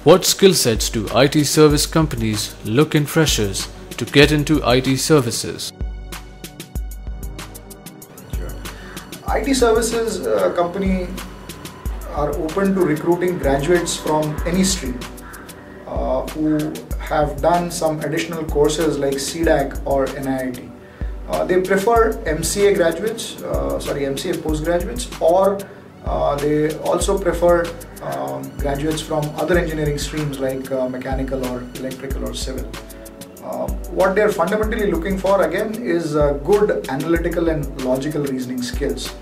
What skill sets do IT service companies look in freshers to get into IT services? IT services company are open to recruiting graduates from any stream who have done some additional courses like CDAC or NIIT. They prefer MCA graduates, MCA postgraduates, or they also prefer graduates from other engineering streams like mechanical or electrical or civil. What they're fundamentally looking for again is good analytical and logical reasoning skills.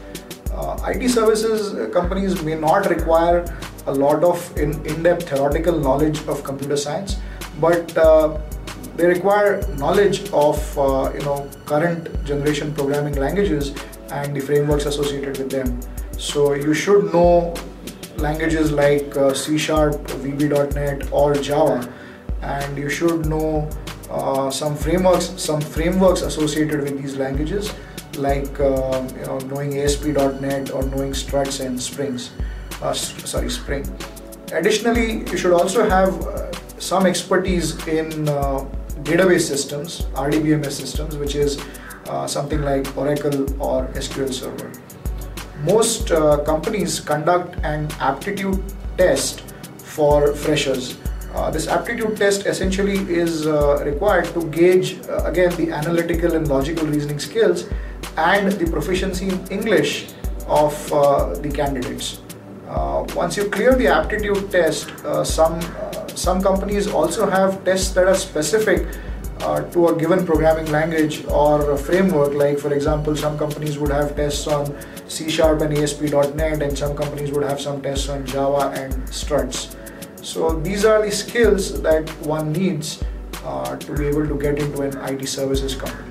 IT services companies may not require a lot of in-depth theoretical knowledge of computer science, but they require knowledge of current generation programming languages and the frameworks associated with them. So you should know languages like C#, VB.NET or Java, and you should know some frameworks associated with these languages like knowing ASP.NET or knowing struts and Spring. Additionally, you should also have some expertise in database systems, RDBMS systems, which is something like Oracle or SQL Server. Most companies conduct an aptitude test for freshers. This aptitude test essentially is required to gauge again the analytical and logical reasoning skills and the proficiency in English of the candidates. Once you clear the aptitude test, some companies also have tests that are specific to a given programming language or a framework. Like for example, some companies would have tests on C# and ASP.NET, and some companies would have some tests on Java and struts. So these are the skills that one needs to be able to get into an IT services company.